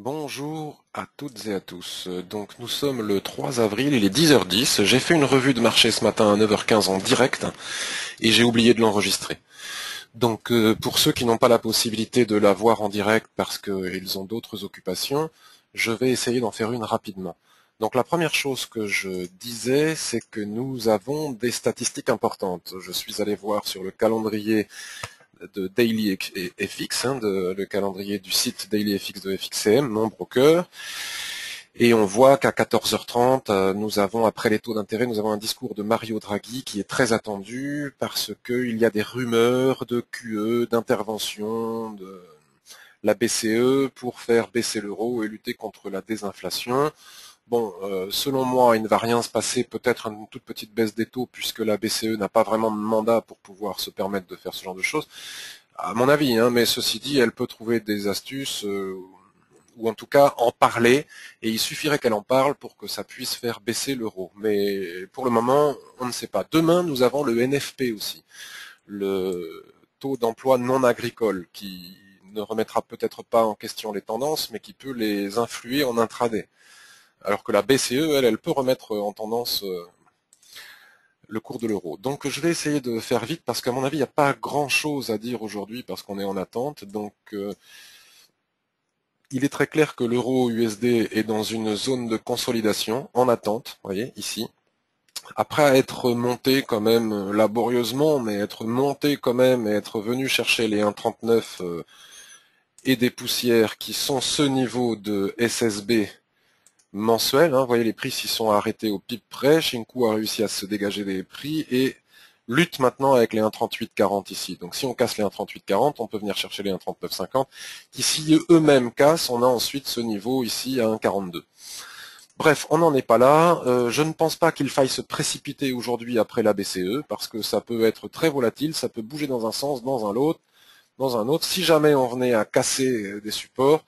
Bonjour à toutes et à tous. Donc nous sommes le 3 avril, il est 10h10. J'ai fait une revue de marché ce matin à 9h15 en direct et j'ai oublié de l'enregistrer. Donc pour ceux qui n'ont pas la possibilité de la voir en direct parce qu'ils ont d'autres occupations, je vais essayer d'en faire une rapidement. Donc la première chose que je disais, c'est que nous avons des statistiques importantes. Je suis allé voir sur le calendrier de DailyFX, le calendrier du site DailyFX de FXCM, mon broker, et on voit qu'à 14h30, nous avons, après les taux d'intérêt, nous avons un discours de Mario Draghi qui est très attendu parce qu'il y a des rumeurs de QE, d'intervention de la BCE pour faire baisser l'euro et lutter contre la désinflation. Bon, selon moi, il ne va rien se passer, peut-être une toute petite baisse des taux puisque la BCE n'a pas vraiment de mandat pour pouvoir se permettre de faire ce genre de choses à mon avis, mais ceci dit, elle peut trouver des astuces, ou en tout cas en parler, et il suffirait qu'elle en parle pour que ça puisse faire baisser l'euro. Mais pour le moment, on ne sait pas. Demain, nous avons le NFP aussi, le taux d'emploi non agricole, qui ne remettra peut-être pas en question les tendances, mais qui peut les influer en intraday. Alors que la BCE, elle peut remettre en tendance le cours de l'euro. Donc je vais essayer de faire vite parce qu'à mon avis, il n'y a pas grand-chose à dire aujourd'hui parce qu'on est en attente. Donc il est très clair que l'euro USD est dans une zone de consolidation, en attente, vous voyez, ici. Après être monté quand même laborieusement, mais être monté quand même et être venu chercher les 1,39 et des poussières qui sont ce niveau de SSB mensuel, vous voyez les prix s'y sont arrêtés au pic près, Shinku a réussi à se dégager des prix et lutte maintenant avec les 1,3840 ici. Donc si on casse les 1,3840, on peut venir chercher les 1,3950, qui si eux-mêmes cassent, on a ensuite ce niveau ici à 1,42. Bref, on n'en est pas là. Je ne pense pas qu'il faille se précipiter aujourd'hui après la BCE, parce que ça peut être très volatile, ça peut bouger dans un sens, dans un autre. Si jamais on venait à casser des supports,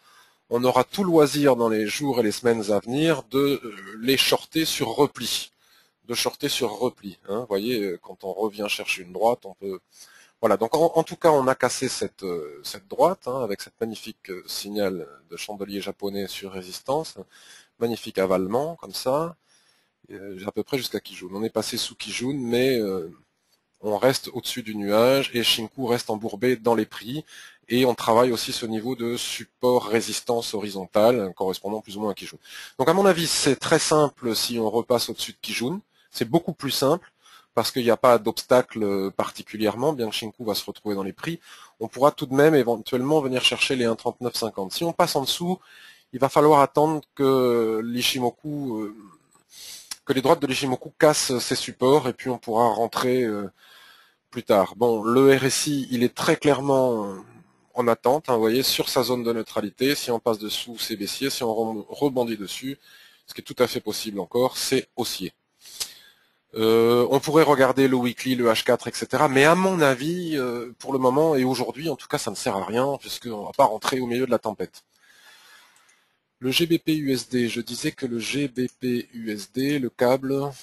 on aura tout loisir dans les jours et les semaines à venir de les shorter sur repli. De shorter sur repli. Vous voyez, quand on revient chercher une droite, on peut... Voilà, donc en tout cas, on a cassé cette droite, avec cette magnifique signal de chandelier japonais sur résistance. Magnifique avalement, comme ça, à peu près jusqu'à Kijun. On est passé sous Kijun, mais on reste au-dessus du nuage et Shinku reste embourbé dans les prix et on travaille aussi ce niveau de support résistance horizontale correspondant plus ou moins à Kijun. Donc à mon avis c'est très simple si on repasse au-dessus de Kijun, c'est beaucoup plus simple parce qu'il n'y a pas d'obstacle particulièrement, bien que Shinku va se retrouver dans les prix, on pourra tout de même éventuellement venir chercher les 1,3950. Si on passe en dessous, il va falloir attendre que l'Ishimoku, que les droites de l'Ishimoku cassent ses supports et puis on pourra rentrer plus tard. Bon, le RSI, il est très clairement en attente, vous voyez, sur sa zone de neutralité. Si on passe dessous, c'est baissier. Si on rebondit dessus, ce qui est tout à fait possible encore, c'est haussier. On pourrait regarder le weekly, le H4, etc. Mais à mon avis, pour le moment et aujourd'hui, en tout cas, ça ne sert à rien puisqu'on ne va pas rentrer au milieu de la tempête. Le GBP USD, je disais que le GBP USD, le câble,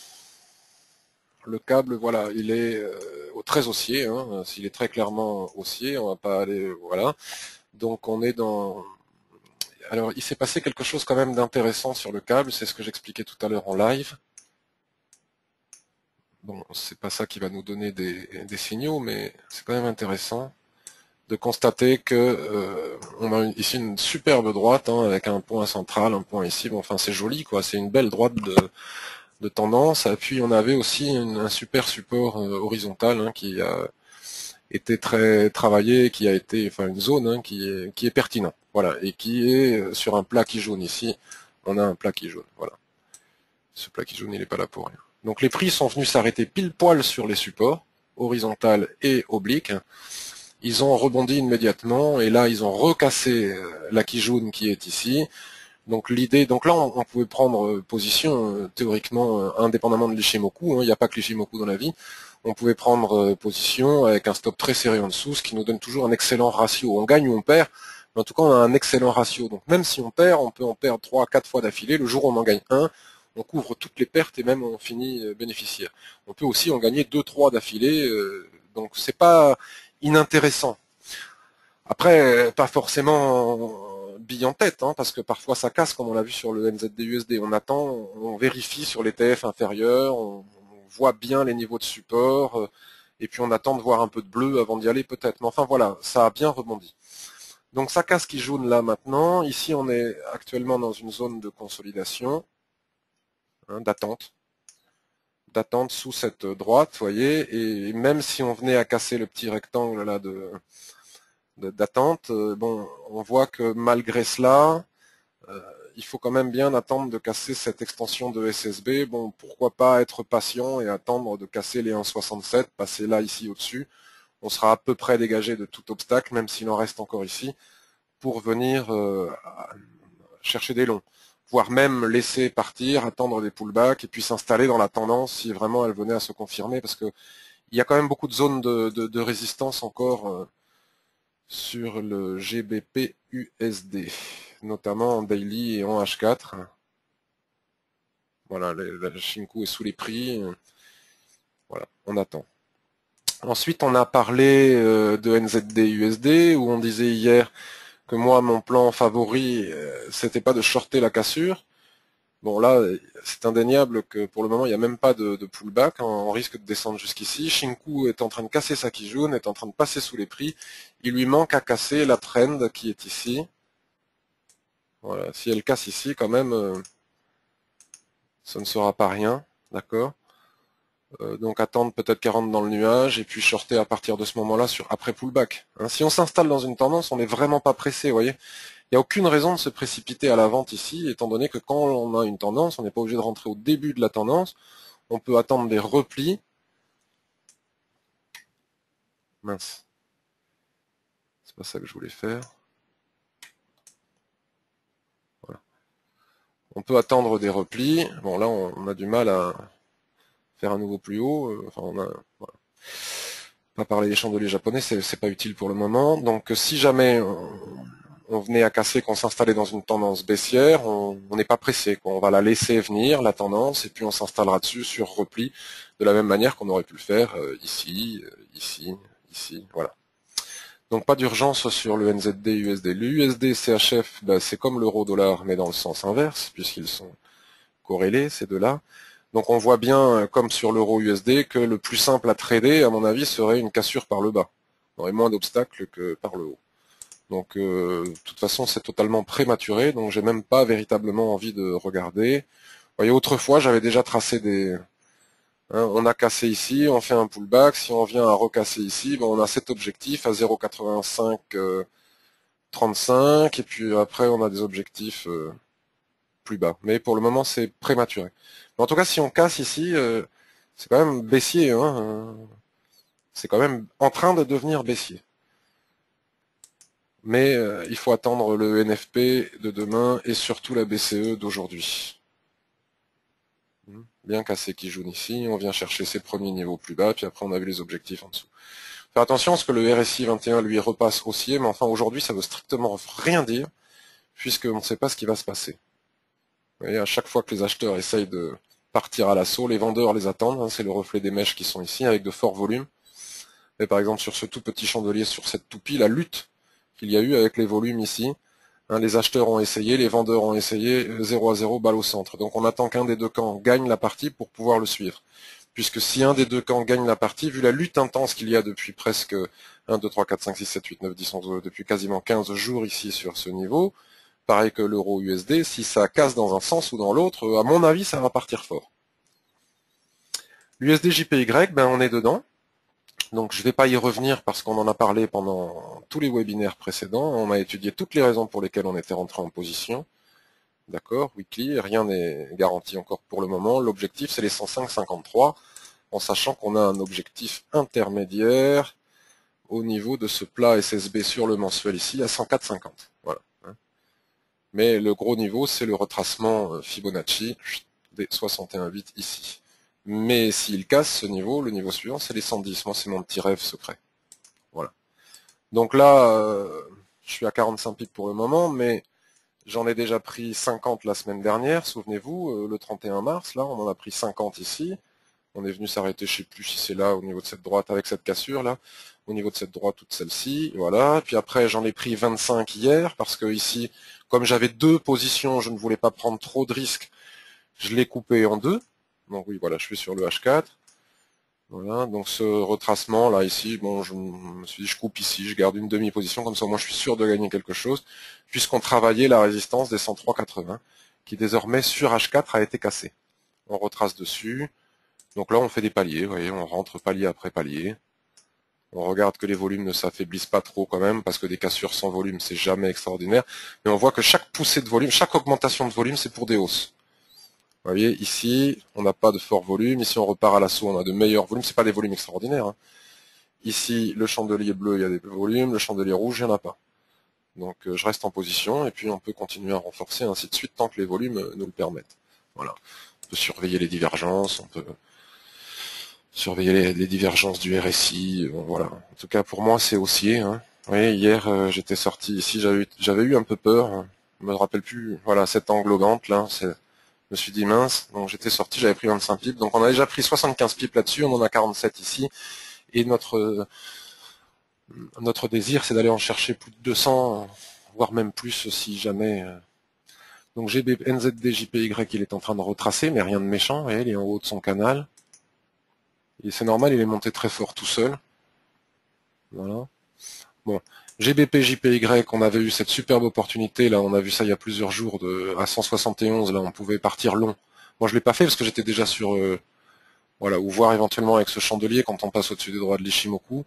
voilà, il est très haussier, il est très clairement haussier, on va pas aller, voilà. Donc on est dans... Alors il s'est passé quelque chose quand même d'intéressant sur le câble, c'est ce que j'expliquais tout à l'heure en live. Bon, c'est pas ça qui va nous donner des signaux, mais c'est quand même intéressant de constater que on a ici une superbe droite, avec un point central, un point ici, bon, enfin c'est joli, quoi, c'est une belle droite de tendance, et puis on avait aussi un super support horizontal qui a été très travaillé, qui a été, enfin une zone qui est pertinent, voilà, et qui est sur un plat qui jaune ici, on a un plat qui jaune, voilà. Ce plat qui jaune, il n'est pas là pour rien. Donc les prix sont venus s'arrêter pile poil sur les supports, horizontal et oblique. Ils ont rebondi immédiatement, et là ils ont recassé la Kijun qui est ici. Donc l'idée, donc là on pouvait prendre position théoriquement indépendamment de l'Ishimoku, il n'y a pas que l'Ishimoku dans la vie, on pouvait prendre position avec un stop très serré en dessous, ce qui nous donne toujours un excellent ratio. On gagne ou on perd, mais en tout cas on a un excellent ratio. Donc même si on perd, on peut en perdre 3 à 4 fois d'affilée. Le jour où on en gagne un, on couvre toutes les pertes et même on finit bénéficiaire. On peut aussi en gagner 2-3 d'affilée, donc c'est pas inintéressant. Après, pas forcément billes en tête, hein, parce que parfois ça casse, comme on l'a vu sur le NZD-USD. On attend, on vérifie sur les TF inférieurs, on voit bien les niveaux de support, et puis on attend de voir un peu de bleu avant d'y aller peut-être. Mais enfin voilà, ça a bien rebondi. Donc ça casse qui jaune là maintenant. Ici on est actuellement dans une zone de consolidation, hein, d'attente sous cette droite, vous voyez, et même si on venait à casser le petit rectangle là d'attente, bon, on voit que malgré cela, il faut quand même bien attendre de casser cette extension de SSB. Bon, pourquoi pas être patient et attendre de casser les 1,67, passer là ici au-dessus. On sera à peu près dégagé de tout obstacle, même s'il en reste encore ici, pour venir chercher des longs, voire même laisser partir, attendre des pullbacks et puis s'installer dans la tendance si vraiment elle venait à se confirmer, parce que il y a quand même beaucoup de zones de résistance encore sur le GBP USD, notamment en daily et en H4. Voilà, le Shinku est sous les prix. Voilà, on attend. Ensuite, on a parlé de NZD USD, où on disait hier que moi, mon plan favori, c'était pas de shorter la cassure. Bon, là, c'est indéniable que pour le moment, il n'y a même pas de pullback. On risque de descendre jusqu'ici. Shinku est en train de casser sa Kijun, est en train de passer sous les prix. Il lui manque à casser la trend qui est ici. Voilà, si elle casse ici, quand même, ça ne sera pas rien, d'accord. Donc attendre peut-être qu'elle rentre dans le nuage et puis shorter à partir de ce moment-là sur après pullback. Hein, si on s'installe dans une tendance, on n'est vraiment pas pressé, vous voyez. Il n'y a aucune raison de se précipiter à la vente ici, étant donné que quand on a une tendance, on n'est pas obligé de rentrer au début de la tendance. On peut attendre des replis. Mince. C'est pas ça que je voulais faire. Voilà. On peut attendre des replis. Bon, là, on a du mal à faire un nouveau plus haut. Enfin, on a... Voilà. Pas parler des chandeliers japonais, c'est pas utile pour le moment. Donc, si jamais on venait à casser, qu'on s'installait dans une tendance baissière, on n'est pas pressé, quoi. On va la laisser venir, la tendance, et puis on s'installera dessus sur repli, de la même manière qu'on aurait pu le faire ici, ici, voilà. Donc pas d'urgence sur le NZD USD. Le USD CHF, bah, c'est comme l'euro dollar, mais dans le sens inverse, puisqu'ils sont corrélés, ces deux-là. Donc on voit bien, comme sur l'euro USD, que le plus simple à trader, à mon avis, serait une cassure par le bas. Il y aurait moins d'obstacles que par le haut. Donc de toute façon, c'est totalement prématuré, donc j'ai même pas véritablement envie de regarder. Vous voyez, autrefois, j'avais déjà tracé des... Hein, on a cassé ici, on fait un pullback. Si on vient à recasser ici, ben, on a cet objectif à 0,8535, et puis après, on a des objectifs plus bas. Mais pour le moment, c'est prématuré. Mais en tout cas, si on casse ici, c'est quand même baissier. Hein, c'est quand même en train de devenir baissier. Mais il faut attendre le NFP de demain et surtout la BCE d'aujourd'hui. Bien cassé qui jaune ici, on vient chercher ses premiers niveaux plus bas, puis après on a vu les objectifs en dessous. Faire attention parce que le RSI 21 lui repasse haussier, mais enfin aujourd'hui ça veut strictement rien dire, puisqu'on ne sait pas ce qui va se passer. Vous voyez, à chaque fois que les acheteurs essayent de partir à l'assaut, les vendeurs les attendent, hein, c'est le reflet des mèches qui sont ici, avec de forts volumes. Et par exemple sur ce tout petit chandelier, sur cette toupie, la lutte qu'il y a eu avec les volumes ici, hein, les acheteurs ont essayé, les vendeurs ont essayé, 0 à 0, balle au centre. Donc on attend qu'un des deux camps gagne la partie pour pouvoir le suivre. Puisque si un des deux camps gagne la partie, vu la lutte intense qu'il y a depuis presque 1, 2, 3, 4, 5, 6, 7, 8, 9, 10, 11, depuis quasiment 15 jours ici sur ce niveau, pareil que l'euro USD, si ça casse dans un sens ou dans l'autre, à mon avis, ça va partir fort. L'USD JPY, ben on est dedans. Donc je ne vais pas y revenir parce qu'on en a parlé pendant tous les webinaires précédents. On a étudié toutes les raisons pour lesquelles on était rentré en position. D'accord, weekly, rien n'est garanti encore pour le moment. L'objectif, c'est les 105,53, en sachant qu'on a un objectif intermédiaire au niveau de ce plat SSB sur le mensuel ici, à 104,50. Voilà. Mais le gros niveau, c'est le retracement Fibonacci des 61,8 ici. Mais s'il casse ce niveau, le niveau suivant, c'est les 110. Moi, c'est mon petit rêve secret. Voilà. Donc là, je suis à 45 pips pour le moment, mais j'en ai déjà pris 50 la semaine dernière, souvenez-vous, le 31 mars, là, on en a pris 50 ici. On est venu s'arrêter, je sais plus si c'est là, au niveau de cette droite, avec cette cassure là. Au niveau de cette droite, toute celle-ci, voilà. Puis après, j'en ai pris 25 hier, parce que ici, comme j'avais deux positions, je ne voulais pas prendre trop de risques, je l'ai coupé en deux. Donc oui, voilà, je suis sur le H4. Voilà, donc ce retracement là ici, bon, je me suis dit je coupe ici, je garde une demi-position, comme ça moi je suis sûr de gagner quelque chose, puisqu'on travaillait la résistance des 103,80, qui désormais sur H4 a été cassée. On retrace dessus, donc là on fait des paliers, vous voyez, on rentre palier après palier. On regarde que les volumes ne s'affaiblissent pas trop quand même, parce que des cassures sans volume c'est jamais extraordinaire, mais on voit que chaque poussée de volume, chaque augmentation de volume c'est pour des hausses. Vous voyez, ici, on n'a pas de fort volume. Ici, on repart à l'assaut, on a de meilleurs volumes. C'est pas des volumes extraordinaires. Hein. Ici, le chandelier bleu, il y a des volumes. Le chandelier rouge, il n'y en a pas. Donc, je reste en position et puis on peut continuer à renforcer, ainsi de suite, tant que les volumes nous le permettent. Voilà. On peut surveiller les divergences, on peut surveiller les divergences du RSI. Voilà. En tout cas, pour moi, c'est haussier. Hein. Vous voyez, hier, j'étais sorti ici, j'avais eu un peu peur. Je me rappelle plus. Voilà, cette englobante là, c'est... Je me suis dit mince, donc j'étais sorti, j'avais pris 25 pips, donc on a déjà pris 75 pips là-dessus, on en a 47 ici, et notre désir c'est d'aller en chercher plus de 200, voire même plus si jamais. Donc NZD JPY il est en train de retracer, mais rien de méchant, vous voyez, il est en haut de son canal, et c'est normal, il est monté très fort tout seul. Voilà. Bon. GBP JPY, on avait eu cette superbe opportunité, là on a vu ça il y a plusieurs jours, à 171, là on pouvait partir long. Moi je l'ai pas fait parce que j'étais déjà sur... voilà, ou voir éventuellement avec ce chandelier quand on passe au-dessus des droits de l'Ishimoku.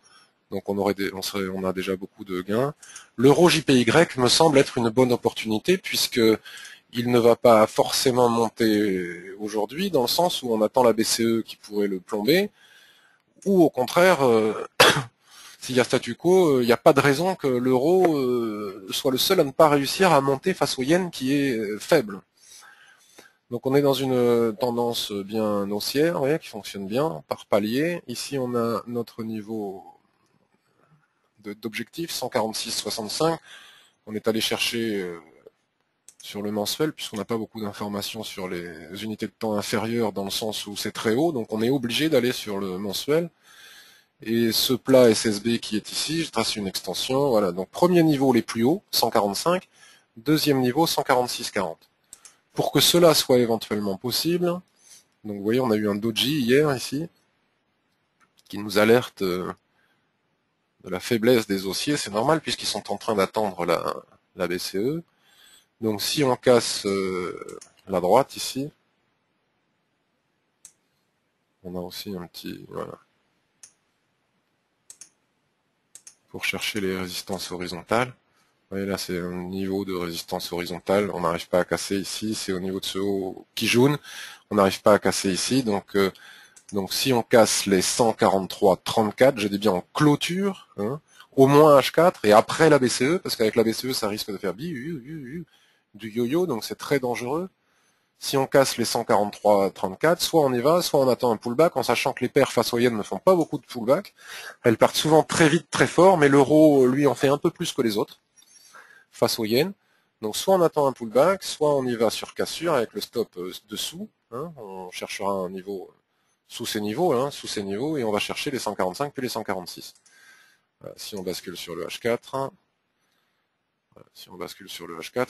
Donc on a déjà beaucoup de gains. L'euro JPY me semble être une bonne opportunité puisque il ne va pas forcément monter aujourd'hui dans le sens où on attend la BCE qui pourrait le plomber, ou au contraire, s'il y a statu quo, il n'y a pas de raison que l'euro soit le seul à ne pas réussir à monter face au yen qui est faible. Donc on est dans une tendance bien haussière, vous voyez, qui fonctionne bien par palier. Ici on a notre niveau d'objectif, 146,65. On est allé chercher sur le mensuel, puisqu'on n'a pas beaucoup d'informations sur les unités de temps inférieures, dans le sens où c'est très haut, donc on est obligé d'aller sur le mensuel. Et ce plat SSB qui est ici, je trace une extension, voilà. Donc premier niveau les plus hauts, 145, deuxième niveau 146,40. Pour que cela soit éventuellement possible, donc vous voyez, on a eu un doji hier ici, qui nous alerte de la faiblesse des haussiers, c'est normal puisqu'ils sont en train d'attendre la BCE. Donc si on casse la droite ici, on a aussi un petit... Voilà. Pour chercher les résistances horizontales. Vous voyez là, c'est un niveau de résistance horizontale, on n'arrive pas à casser ici, c'est au niveau de ce haut qui jaune, on n'arrive pas à casser ici, donc si on casse les 143,34, je dis bien en clôture, hein, au moins H4, et après la BCE, parce qu'avec la BCE, ça risque de faire du yo-yo, donc c'est très dangereux. Si on casse les 143,34, soit on y va, soit on attend un pullback, en sachant que les paires face aux yens ne font pas beaucoup de pullback. Elles partent souvent très vite, très fort, mais l'euro, lui, en fait un peu plus que les autres, face aux yens. Donc soit on attend un pullback, soit on y va sur cassure avec le stop dessous, hein, on cherchera un niveau sous ces niveaux, et on va chercher les 145 puis les 146. Voilà, si on bascule sur le H4,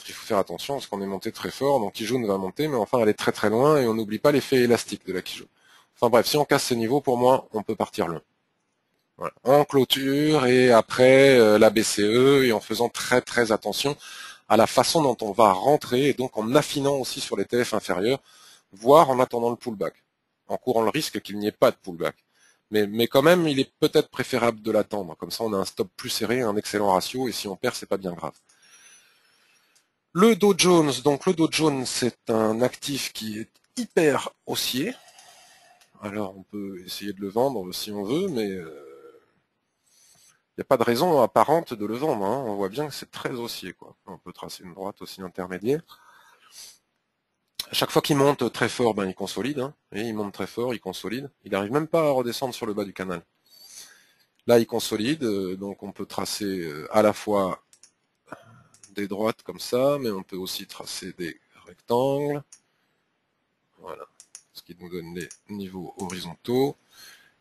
il faut faire attention parce qu'on est monté très fort, donc Kijun va monter, mais enfin elle est très très loin et on n'oublie pas l'effet élastique de la Kijun. Enfin bref, si on casse ces niveaux, pour moi, on peut partir long. Voilà. En clôture et après la BCE et en faisant très très attention à la façon dont on va rentrer et donc en affinant aussi sur les TF inférieurs, voire en attendant le pullback, en courant le risque qu'il n'y ait pas de pullback. Mais quand même, il est peut-être préférable de l'attendre. Comme ça, on a un stop plus serré, un excellent ratio, et si on perd, c'est pas bien grave. Le Dow Jones, donc le Dow Jones, c'est un actif qui est hyper haussier. Alors, on peut essayer de le vendre si on veut, mais il n'y a pas de raison apparente de le vendre. Hein. On voit bien que c'est très haussier, quoi. On peut tracer une droite aussi intermédiaire. À chaque fois qu'il monte très fort, ben, il consolide. Hein. Et il monte très fort, il consolide. Il n'arrive même pas à redescendre sur le bas du canal. Là, il consolide, donc on peut tracer à la fois des droites comme ça, mais on peut aussi tracer des rectangles. Voilà. ce qui nous donne les niveaux horizontaux.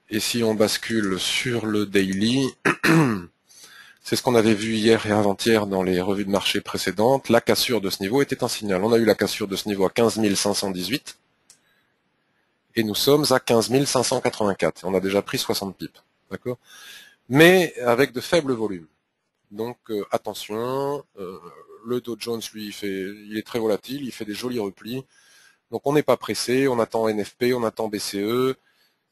Et si on bascule sur le daily, c'est ce qu'on avait vu hier et avant-hier dans les revues de marché précédentes, la cassure de ce niveau était un signal. On a eu la cassure de ce niveau à 15 518, et nous sommes à 15 584. On a déjà pris 60 pips, d'accord? Mais avec de faibles volumes. Donc attention, le Dow Jones, lui, il est très volatile, il fait des jolis replis. Donc on n'est pas pressé, on attend NFP, on attend BCE.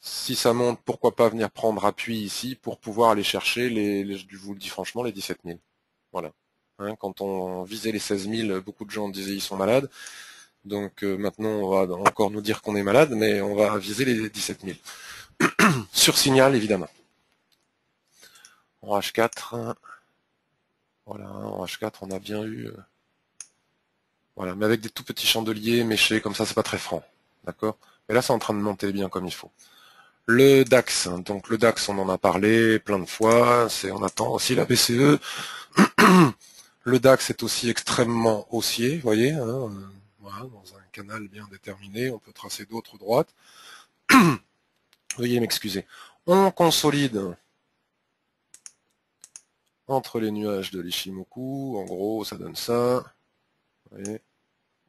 Si ça monte, pourquoi pas venir prendre appui ici pour pouvoir aller chercher, je vous le dis franchement, les 17 000. Voilà. Hein, quand on visait les 16 000, beaucoup de gens disaient ils sont malades. Donc maintenant, on va encore nous dire qu'on est malade, mais on va viser les 17 000. Sur signal, évidemment. En H4, voilà, en H4, on a bien eu... voilà, mais avec des tout petits chandeliers méchés, comme ça, c'est pas très franc. D'accord? Mais là, c'est en train de monter bien comme il faut. Le DAX, donc le DAX, on en a parlé plein de fois, on attend aussi la BCE. Le DAX est aussi extrêmement haussier, vous voyez, hein, voilà, dans un canal bien déterminé, on peut tracer d'autres droites. Veuillez m'excuser. On consolide entre les nuages de l'Ishimoku, en gros, ça donne ça. Vous voyez,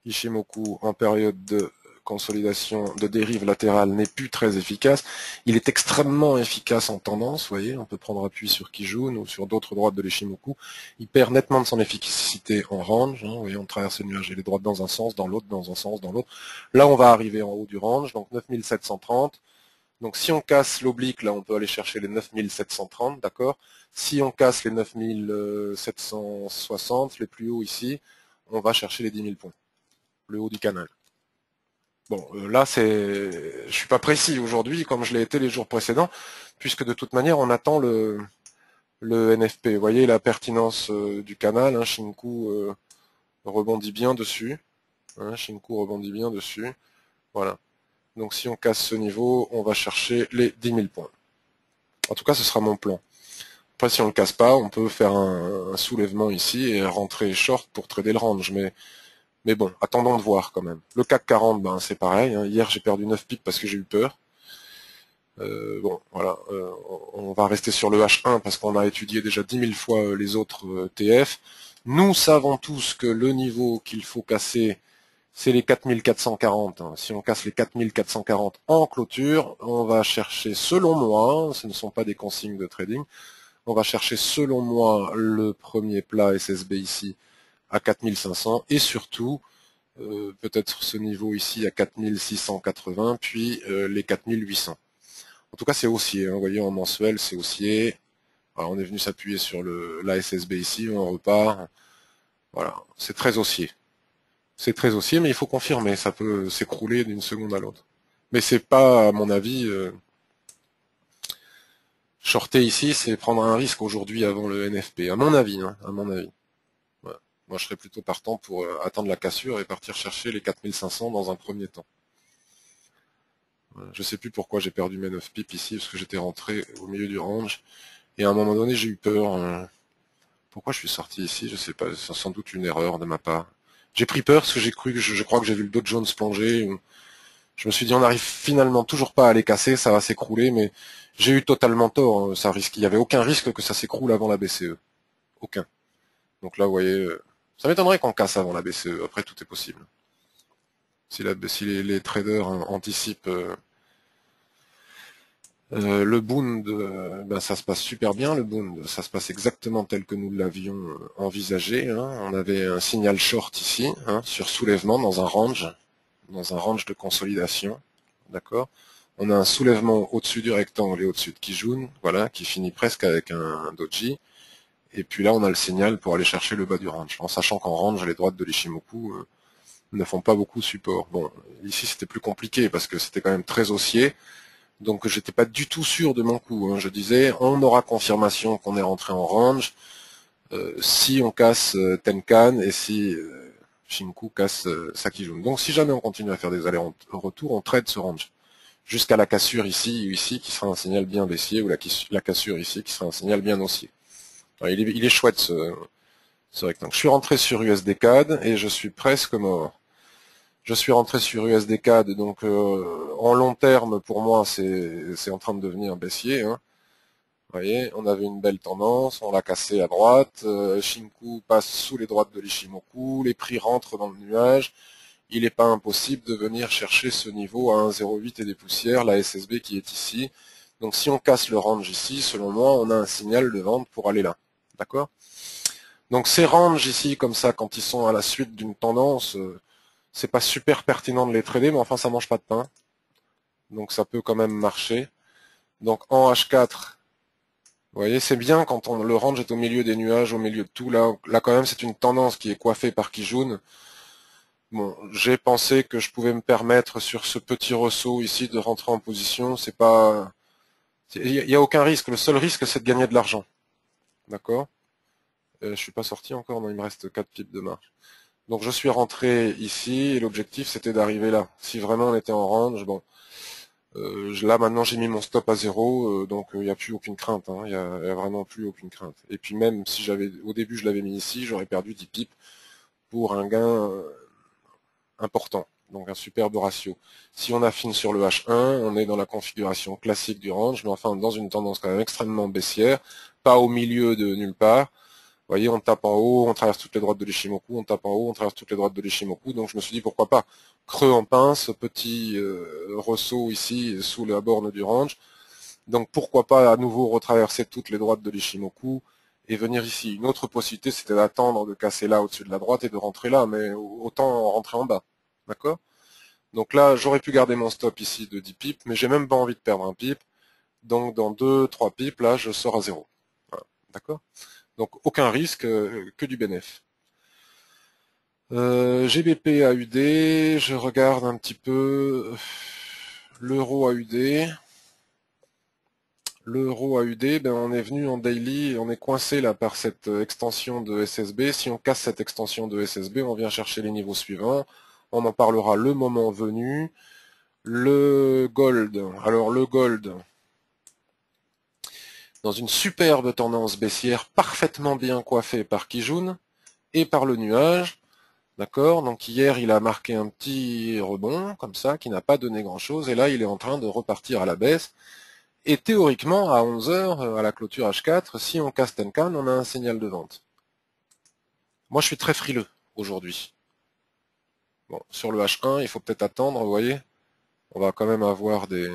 Ishimoku en période de consolidation de dérive latérale n'est plus très efficace. Il est extrêmement efficace en tendance, vous voyez, on peut prendre appui sur Kijun ou sur d'autres droites de l'Ishimoku. Il perd nettement de son efficacité en range, hein, vous voyez, on traverse le nuage et les droites dans un sens, dans l'autre, dans un sens, dans l'autre. Là, on va arriver en haut du range, donc 9730. Donc si on casse l'oblique, là, on peut aller chercher les 9730, d'accord. Si on casse les 9760, les plus hauts ici, on va chercher les 10 000 points, le haut du canal. Bon, là, je suis pas précis aujourd'hui, comme je l'ai été les jours précédents, puisque de toute manière, on attend le NFP. Vous voyez la pertinence du canal, hein, Shinku rebondit bien dessus. Hein, Shinku rebondit bien dessus. Voilà. Donc si on casse ce niveau, on va chercher les 10 000 points. En tout cas, ce sera mon plan. Après, si on ne le casse pas, on peut faire un soulèvement ici et rentrer short pour trader le range. Mais bon, attendons de voir quand même. Le CAC 40, ben, c'est pareil. Hein. Hier, j'ai perdu 9 pips parce que j'ai eu peur. Bon, voilà. On va rester sur le H1 parce qu'on a étudié déjà 10 000 fois les autres TF. Nous savons tous que le niveau qu'il faut casser, c'est les 4440. Hein. Si on casse les 4440 en clôture, on va chercher, selon moi, hein, ce ne sont pas des consignes de trading, on va chercher selon moi le premier plat SSB ici à 4500 et surtout peut-être ce niveau ici à 4680 puis les 4800. En tout cas c'est haussier, hein. Vous voyez en mensuel c'est haussier. Alors, on est venu s'appuyer sur la SSB ici, on repart. Voilà, c'est très haussier. C'est très haussier mais il faut confirmer, ça peut s'écrouler d'une seconde à l'autre. Mais c'est pas à mon avis... shorter ici, c'est prendre un risque aujourd'hui avant le NFP, à mon avis, hein, à mon avis. Ouais. Moi, je serais plutôt partant pour attendre la cassure et partir chercher les 4500 dans un premier temps. Je sais plus pourquoi j'ai perdu mes 9 pips ici, parce que j'étais rentré au milieu du range, et à un moment donné, j'ai eu peur. Pourquoi je suis sorti ici? Je sais pas, c'est sans doute une erreur de ma part. J'ai pris peur parce que j'ai cru que je crois que j'ai vu le Dow Jones plonger. Je me suis dit, on n'arrive finalement toujours pas à les casser, ça va s'écrouler, mais j'ai eu totalement tort. Ça risque, il n'y avait aucun risque que ça s'écroule avant la BCE. Aucun. Donc là, vous voyez, ça m'étonnerait qu'on casse avant la BCE. Après, tout est possible. Si les traders anticipent le Bund, ben, ça se passe super bien. Le Bund, ça se passe exactement tel que nous l'avions envisagé. Hein. On avait un signal short ici, hein, sur soulèvement dans un range de consolidation, d'accord. On a un soulèvement au-dessus du rectangle et au-dessus de Kijun, voilà, qui finit presque avec un doji. Et puis là, on a le signal pour aller chercher le bas du range, en sachant qu'en range, les droites de l'Ishimoku ne font pas beaucoup support. Bon, ici, c'était plus compliqué parce que c'était quand même très haussier, donc j'étais pas du tout sûr de mon coup. Hein. Je disais, on aura confirmation qu'on est rentré en range si on casse Tenkan et si Shinku casse Sakijun. Donc si jamais on continue à faire des allers-retours, on trade ce range. Jusqu'à la cassure ici ou ici qui sera un signal bien baissier, ou la cassure ici qui sera un signal bien haussier. Alors, il est chouette ce rectangle. Je suis rentré sur USD CAD et je suis presque mort. Je suis rentré sur USD-CAD, donc en long terme, pour moi, c'est en train de devenir baissier. Hein. Vous voyez, on avait une belle tendance, on l'a cassé à droite, Shinku passe sous les droites de l'Ishimoku, les prix rentrent dans le nuage. Il n'est pas impossible de venir chercher ce niveau à 1,08 et des poussières, la SSB qui est ici. Donc si on casse le range ici, selon moi, on a un signal de vente pour aller là. D'accord? Donc ces ranges ici, comme ça, quand ils sont à la suite d'une tendance, c'est pas super pertinent de les trader, mais enfin ça mange pas de pain. Donc ça peut quand même marcher. Donc en H4, vous voyez, c'est bien quand le range est au milieu des nuages, au milieu de tout. Là quand même, c'est une tendance qui est coiffée par Kijun. Bon, j'ai pensé que je pouvais me permettre sur ce petit ressaut ici de rentrer en position. C'est pas, il n'y a aucun risque. Le seul risque, c'est de gagner de l'argent. D'accord? Je suis pas sorti encore, non, il me reste 4 pips de marge. Donc je suis rentré ici et l'objectif c'était d'arriver là. Si vraiment on était en range, bon, là maintenant j'ai mis mon stop à 0, donc il n'y a plus aucune crainte. Hein, il y a vraiment plus aucune crainte. Et puis même si au début je l'avais mis ici, j'aurais perdu 10 pips pour un gain important. Donc un superbe ratio. Si on affine sur le H1, on est dans la configuration classique du range, mais enfin dans une tendance quand même extrêmement baissière, pas au milieu de nulle part. Vous voyez, on tape en haut, on traverse toutes les droites de l'Ishimoku, on tape en haut, on traverse toutes les droites de l'Ishimoku. Donc je me suis dit pourquoi pas. Creux en pince, petit ressaut ici sous la borne du range. Donc pourquoi pas à nouveau retraverser toutes les droites de l'Ishimoku et venir ici. Une autre possibilité, c'était d'attendre de casser là au-dessus de la droite et de rentrer là, mais autant rentrer en bas. D'accord? Donc là, j'aurais pu garder mon stop ici de 10 pips, mais j'ai même pas envie de perdre un pip. Donc dans 2-3 pips, là, je sors à 0. Voilà. D'accord? Donc aucun risque, que du bénéf. GBP AUD, je regarde un petit peu l'euro AUD. L'euro AUD, ben on est venu en daily, on est coincé là par cette extension de SSB. Si on casse cette extension de SSB, on vient chercher les niveaux suivants. On en parlera le moment venu. Le gold, alors le gold, dans une superbe tendance baissière, parfaitement bien coiffée par Kijun et par le nuage. D'accord? Donc hier, il a marqué un petit rebond, comme ça, qui n'a pas donné grand-chose, et là, il est en train de repartir à la baisse. Et théoriquement, à 11 heures, à la clôture H4, si on casse Tenkan, on a un signal de vente. Moi, je suis très frileux aujourd'hui. Bon, sur le H1, il faut peut-être attendre, vous voyez. On va quand même avoir des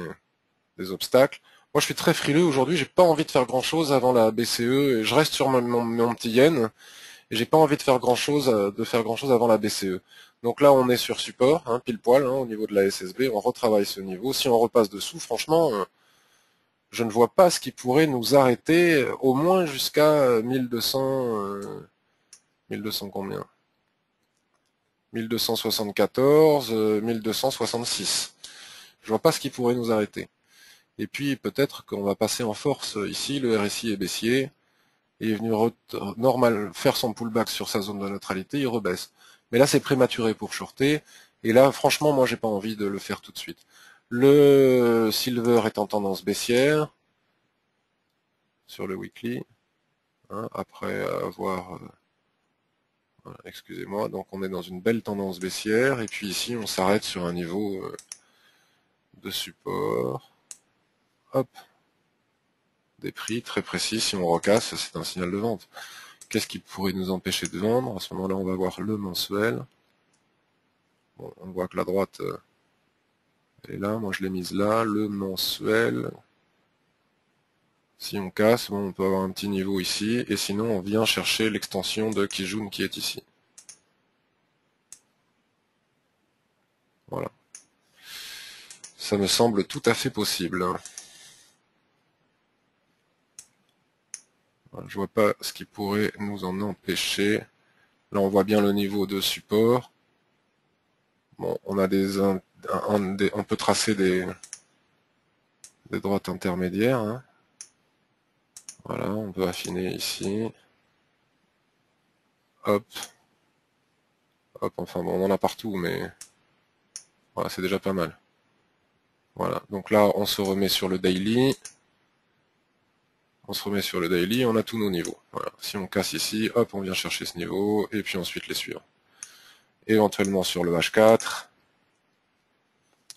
obstacles. Moi, je suis très frileux aujourd'hui, j'ai pas envie de faire grand-chose avant la BCE, et je reste sur mon petit yen. Et j'ai pas envie de faire grand chose avant la BCE. Donc là on est sur support, hein, pile poil, hein, au niveau de la SSB, on retravaille ce niveau. Si on repasse dessous, franchement, je ne vois pas ce qui pourrait nous arrêter au moins jusqu'à 1200, 1200 combien 1274, 1266. Je vois pas ce qui pourrait nous arrêter. Et puis peut-être qu'on va passer en force ici, le RSI est baissier, il est venu normal faire son pullback sur sa zone de neutralité, il rebaisse. Mais là, c'est prématuré pour shorter. Et là, franchement, moi, j'ai pas envie de le faire tout de suite. Le silver est en tendance baissière sur le weekly. Hein, après avoir... voilà, excusez-moi. Donc, on est dans une belle tendance baissière. Et puis ici, on s'arrête sur un niveau de support. Hop. Des prix très précis. Si on recasse, c'est un signal de vente. Qu'est-ce qui pourrait nous empêcher de vendre? À ce moment-là, on va voir le mensuel. Bon, on voit que la droite est là. Moi, je l'ai mise là. Le mensuel. Si on casse, bon, on peut avoir un petit niveau ici. Et sinon, on vient chercher l'extension de Kijun qui est ici. Voilà. Ça me semble tout à fait possible. Voilà, je vois pas ce qui pourrait nous en empêcher. Là, on voit bien le niveau de support. Bon, on a on peut tracer des droites intermédiaires. Hein. Voilà, on peut affiner ici. Hop. Hop, enfin bon, on en a partout, mais voilà, c'est déjà pas mal. Voilà, donc là, on se remet sur le daily. On se remet sur le daily, on a tous nos niveaux. Voilà. Si on casse ici, hop, on vient chercher ce niveau, et puis ensuite les suivants. Éventuellement sur le H4.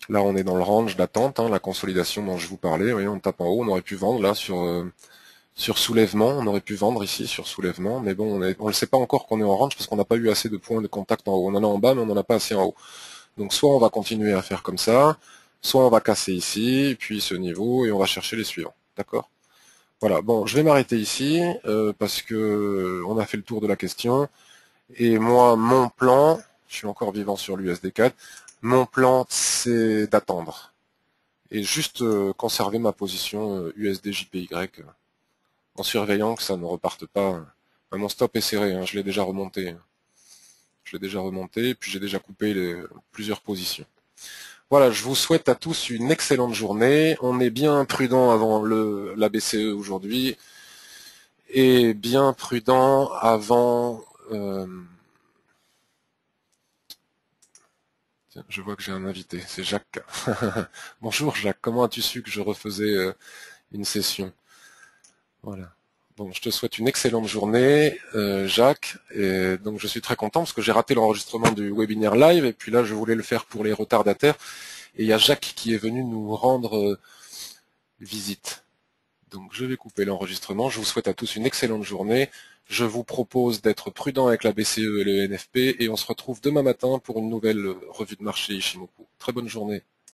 Là, on est dans le range d'attente, hein, la consolidation dont je vous parlais. Vous voyez, on tape en haut, on aurait pu vendre là sur soulèvement, on aurait pu vendre ici sur soulèvement, mais bon, on ne sait pas encore qu'on est en range parce qu'on n'a pas eu assez de points de contact en haut. On en a en bas, mais on n'en a pas assez en haut. Donc soit on va continuer à faire comme ça, soit on va casser ici, puis ce niveau, et on va chercher les suivants. D'accord? Voilà, bon, je vais m'arrêter ici, parce que on a fait le tour de la question. Et moi, mon plan, je suis encore vivant sur l'USD4, mon plan, c'est d'attendre. Et juste conserver ma position USD-JPY en surveillant que ça ne reparte pas. Mon stop est serré, hein, je l'ai déjà remonté. Je l'ai déjà remonté, puis j'ai déjà coupé plusieurs positions. Voilà, je vous souhaite à tous une excellente journée. On est bien prudent avant la BCE aujourd'hui et bien prudent avant... Tiens, je vois que j'ai un invité, c'est Jacques. Bonjour Jacques, comment as-tu su que je refaisais une session? Voilà. Bon, je te souhaite une excellente journée, Jacques. Et donc je suis très content parce que j'ai raté l'enregistrement du webinaire live et puis là je voulais le faire pour les retardataires. Et il y a Jacques qui est venu nous rendre visite. Donc je vais couper l'enregistrement. Je vous souhaite à tous une excellente journée. Je vous propose d'être prudent avec la BCE et le NFP et on se retrouve demain matin pour une nouvelle revue de marché Ishimoku. Très bonne journée.